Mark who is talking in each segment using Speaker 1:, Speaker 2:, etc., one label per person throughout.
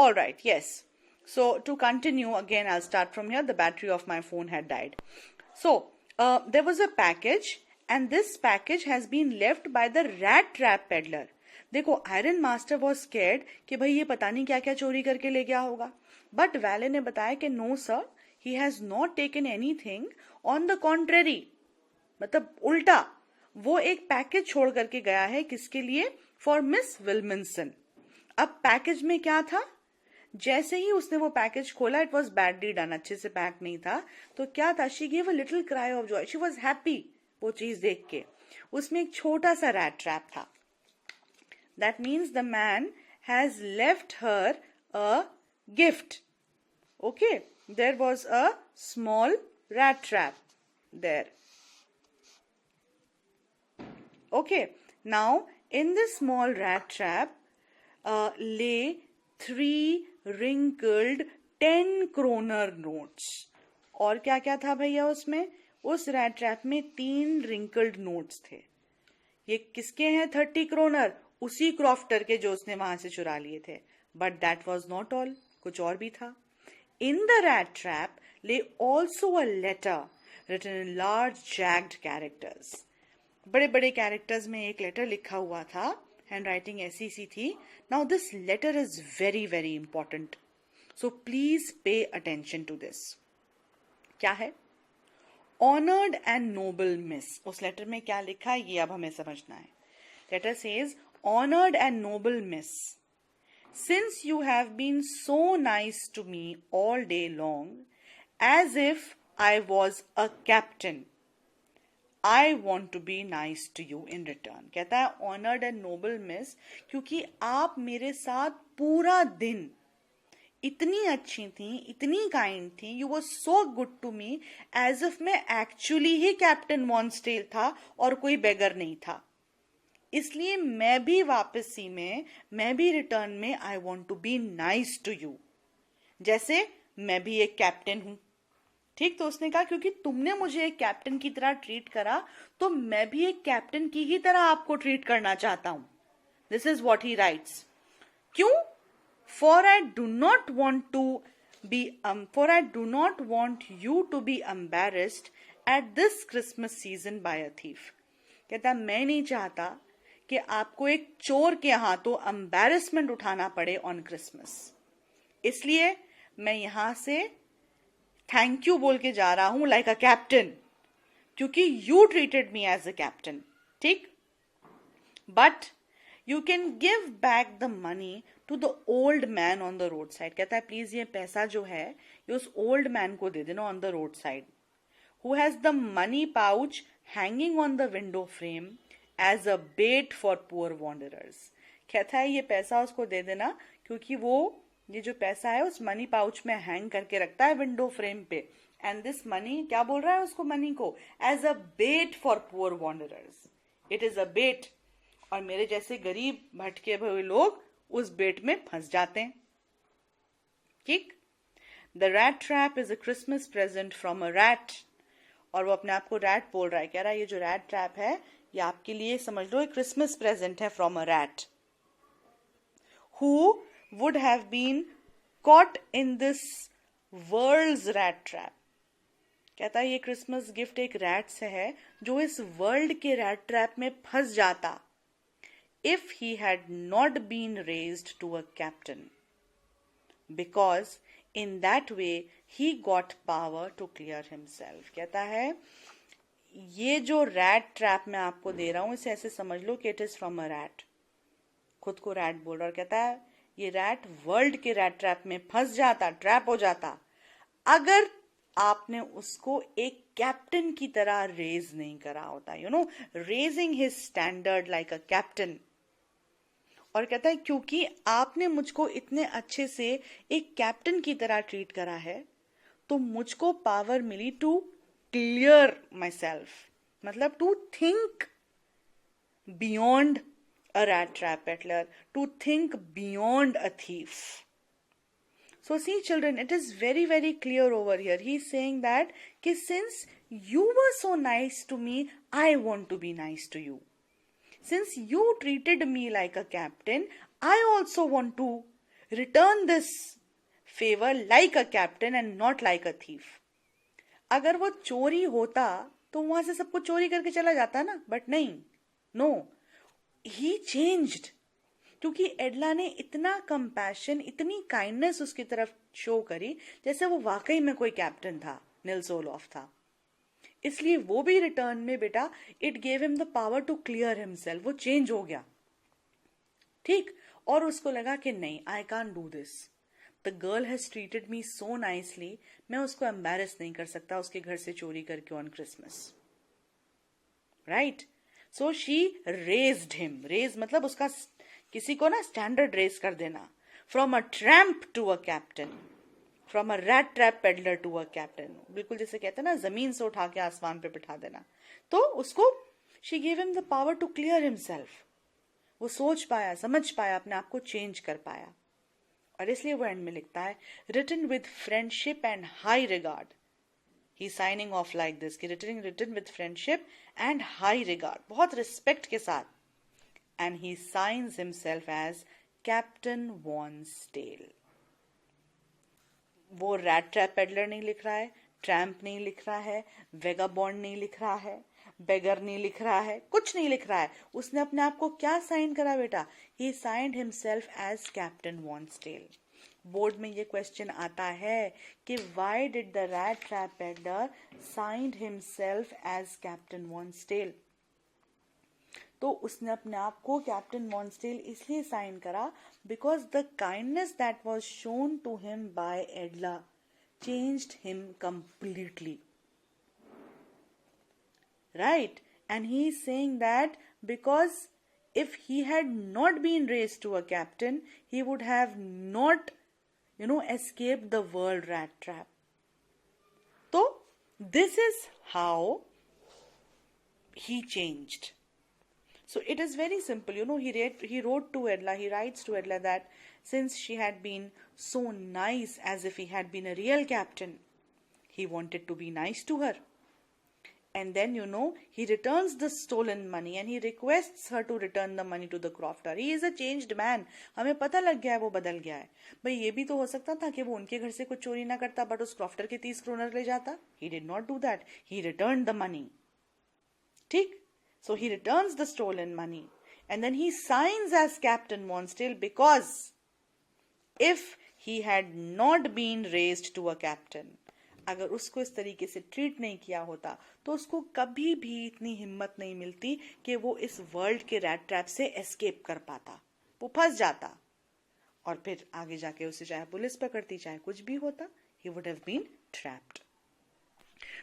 Speaker 1: All right, yes. So to continue, again, I'll start from here. The battery of my phone had died. So there was a package, and this package has been left by the rat trap peddler. देखो, iron master was scared कि भाई ये पता नहीं क्या क्या चोरी करके ले गया होगा, बट वैले ने बताया कि no sir, he has not taken anything, on the contrary, मतलब उल्टा वो एक पैकेज छोड़ करके गया है, किसके लिए? For Miss Wilkinson. अब पैकेज में क्या था? जैसे ही उसने वो पैकेज खोला, इट वॉज बैडली डन, अच्छे से पैक नहीं था, तो क्या था? She gave a little cry of joy, she was happy वो चीज देख के. उसमें एक छोटा सा रैट ट्रैप था. That means the man has left her a gift. Okay, there was a small rat trap there. Okay, now in this small rat trap lay 3 wrinkled 10 kroner notes. और क्या क्या था भैया उसमें? उस रैट ट्रैप में 3 wrinkled notes थे. ये किसके हैं? 30 kroner, उसी क्रॉफ्टर के जो उसने वहां से चुरा लिए थे. But that was not all, कुछ और भी था. In the rat trap lay also a letter written in large jagged characters. बड़े बड़े कैरेक्टर्स में एक लेटर लिखा हुआ था. हैंड राइटिंग ऐसी सी थी. Now this letter is very very important, so please pay attention to this. क्या है? Honoured and noble miss. उस लेटर में क्या लिखा है ये अब हमें समझना है. Letter says, honoured and noble miss, since you have been so nice to me all day long, as if I was a captain, I want to be nice to you in return. कहता है honoured and noble miss, क्योंकि आप मेरे साथ पूरा दिन इतनी अच्छी थी, इतनी काइंड थी, you were so good to me, as if मैं एक्चुअली ही कैप्टन वॉन्सटेल था और कोई बेगर नहीं था. इसलिए मैं भी वापसी में, मैं भी रिटर्न में, I want to be nice to you, जैसे मैं भी एक कैप्टन हूं. ठीक, तो उसने कहा क्योंकि तुमने मुझे एक कैप्टन की तरह ट्रीट करा, तो मैं भी एक कैप्टन की ही तरह आपको ट्रीट करना चाहता हूं. This is what he writes. क्यों? For I do not want you to be embarrassed at this Christmas season by a thief. कहता मैं नहीं चाहता कि आपको एक चोर के हाथों एम्बेरसमेंट उठाना पड़े ऑन क्रिसमस. इसलिए मैं यहां से थैंक यू बोल के जा रहा हूं लाइक अ कैप्टन, क्योंकि you treated me as a captain. ठीक, but you can give back the money to the old man on the road side. कहता है प्लीज ये पैसा जो है ये उस ओल्ड मैन को दे देना on the road side, who has the money pouch hanging on the window frame as a bat for poor wanderers. कहता है ये पैसा उसको दे देना, क्योंकि वो ये जो पैसा है उस मनी पाउच में हैंग करके रखता है विंडो फ्रेम पे. एंड दिस मनी, क्या बोल रहा है उसको मनी को? As a bat for poor wanderers. It is a bet, और मेरे जैसे गरीब भटके हुए लोग उस बेट में फंस जाते हैं. ठीक, the rat trap is a Christmas present from a rat. और वो अपने आप को रैट बोल रहा है, कह रहा है ये जो रैट ट्रैप है ये आपके लिए समझ लो एक क्रिसमस प्रेजेंट है from a rat, who would have been caught in this world's rat trap. कहता है ये क्रिसमस गिफ्ट एक रैट से है जो इस वर्ल्ड के रैट ट्रैप में फंस जाता, if he had not been raised to a captain, because in that way he got power to clear himself. कहता है ये जो रैट ट्रैप मैं आपको दे रहा हूं इसे ऐसे समझ लो कि it is from a rat. खुद को रैट बोल रहा, और कहता है ये रैट वर्ल्ड के रैट ट्रैप में फंस जाता, ट्रैप हो जाता, अगर आपने उसको एक कैप्टन की तरह रेज नहीं करा होता. You know, raising his standard like a captain. और कहता है क्योंकि आपने मुझको इतने अच्छे से एक कैप्टन की तरह ट्रीट करा है, तो मुझको पावर मिली टू क्लियर माई सेल्फ, मतलब to think beyond a rat trap peddler, to think beyond a thief. So see children, it is very very clear over here. He is saying that since you were so nice to me, I want to be nice to you. Since you treated me like a captain, I also want to Return this favor like a captain and not like a thief. अगर वो चोरी होता तो वहां से सब कुछ चोरी करके चला जाता ना, बट नहीं, नो, ही चेंज्ड. क्योंकि एडला ने इतना कंपैशन, इतनी काइंडनेस उसकी तरफ शो करी जैसे वो वाकई में कोई कैप्टन था, निल्स ओलॉफ था. इसलिए वो भी रिटर्न में बेटा, it gave him the power to clear himself. वो चेंज हो गया, ठीक. और उसको लगा कि नहीं, I can't do this. The girl has treated me so nicely, मैं उसको एम्बेरस नहीं कर सकता उसके घर से चोरी करके on Christmas, right. So she raised him. Raise मतलब उसका, किसी को ना स्टैंडर्ड रेज कर देना. From a tramp to a captain, from a rat trap peddler to a captain. बिल्कुल जैसे कहते हैं ना, जमीन से उठा के आसमान पे बिठा देना. तो उसको, she gave him the power to clear himself. वो सोच पाया, समझ पाया, अपने आप को चेंज कर पाया. और इसलिए वो एंड में लिखता है, written with friendship and high regard. He signing off like this, कि written with friendship and high regard, बहुत रिस्पेक्ट के साथ. And he signs himself as captain von Stahle. वो रैट ट्रैप पेडलर नहीं लिख रहा है, ट्रैम्प नहीं लिख रहा है, वेगाबॉन्ड नहीं लिख रहा है, बेगर नहीं लिख रहा है, कुछ नहीं लिख रहा है. उसने अपने आप को क्या साइन करा बेटा? He signed himself as captain von Stahle. Board में ये क्वेश्चन आता है कि why did the rat trap peddler signed himself as captain von Stahle. तो उसने अपने आप को कैप्टन वॉन्सडेल इसलिए साइन करा because the kindness that was shown to him by Edla changed him completely, right? And he is saying that because if he had not been raised to a captain, he would have not, escaped the world rat trap. So this is how he changed. So it is very simple. He wrote to Edla, he writes to Edla that since she had been so nice as if he had been a real captain, he wanted to be nice to her. And then, he returns the stolen money and he requests her to return the money to the crofter. He is a changed man. हमें पता लग गया है वो बदल गया है. भाई ये भी तो हो सकता था कि वो उनके घर से कुछ चोरी ना करता बट उस क्रॉफ्टर के 30 क्रोनर ले जाता. He did not do that. He returned the money. ठीक? So he returns the stolen money. And then he signs as Captain Wonsdale because if he had not been raised to a captain, अगर उसको इस तरीके से treat नहीं किया होता तो उसको कभी भी इतनी हिम्मत नहीं मिलती कि वो इस वर्ल्ड के रैट ट्रैप से एस्केप कर पाता. वो फंस जाता और फिर आगे जाके उसे चाहे पुलिस पकड़ती चाहे कुछ भी होता, he would have been trapped.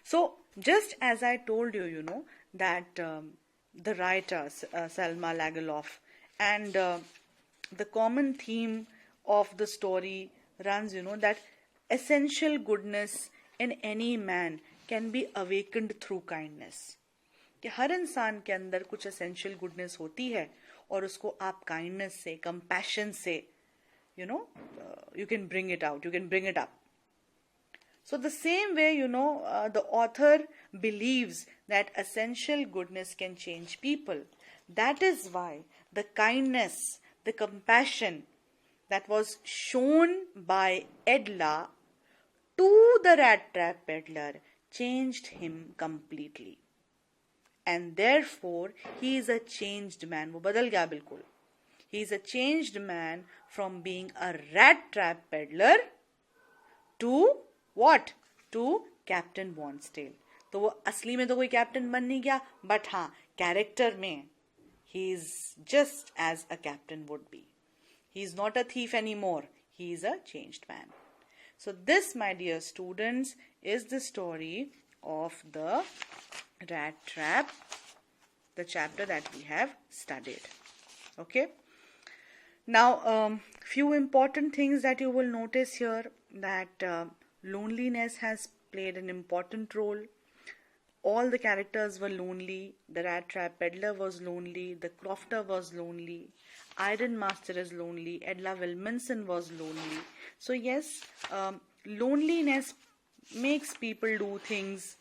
Speaker 1: So just as I told you, that the writer Selma Lagerlof and the common theme of the story runs, that essential goodness in any man can be awakened through kindness. कि हर इंसान के अंदर कुछ essential goodness होती है और उसको आप kindness से, compassion से, you can bring it out, you can bring it up. So the same way, the author believes that essential goodness can change people. That is why the kindness, the compassion that was shown by Edla to the rat trap peddler changed him completely. And therefore, he is a changed man. वो बदल गया बिल्कुल. He is a changed man from being a rat trap peddler to what? To Captain Wonsdale. तो वो असली में तो कोई कैप्टन बन नहीं गया, but हाँ, कैरेक्टर में he is just as a captain would be. He is not a thief anymore. He is a changed man. So this, my dear students, is the story of the rat trap, the chapter that we have studied. Okay. Now, few important things that you will notice here, that loneliness has played an important role. All the characters were lonely. The rat trap peddler was lonely. The crofter was lonely. Iron Master is lonely. Edla Wilmanson was lonely. So yes, loneliness makes people do things,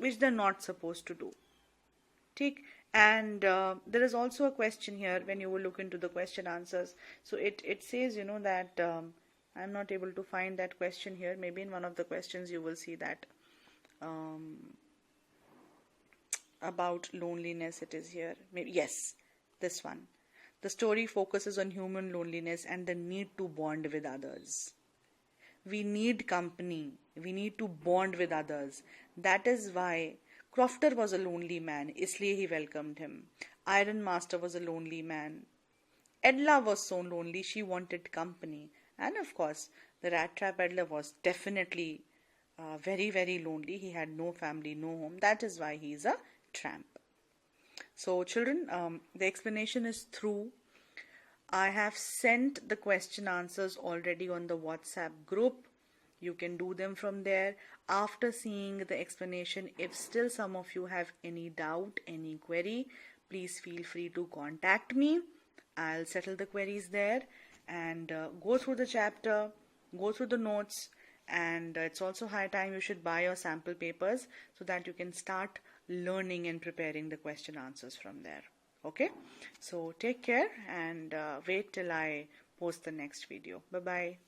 Speaker 1: which they're not supposed to do. ठीक. And there is also a question here when you will look into the question answers. So it says, that I'm not able to find that question here. Maybe in one of the questions you will see that um, about loneliness it is here. Maybe, yes, this one. The story focuses on human loneliness and the need to bond with others. We need company. We need to bond with others. That is why Crofter was a lonely man, isliye he welcomed him. Iron Master was a lonely man. Edla was so lonely she wanted company. And of course, the rat trap Edla was definitely very, very lonely. He had no family, no home. That is why he is a tramp. So, children, the explanation is through. I have sent the question answers already on the WhatsApp group. You can do them from there. After seeing the explanation, if still some of you have any doubt, any query, please feel free to contact me. I'll settle the queries there and go through the chapter, go through the notes, and it's also high time you should buy your sample papers so that you can start learning and preparing the question answers from there. Okay, so take care and wait till I post the next video. Bye bye.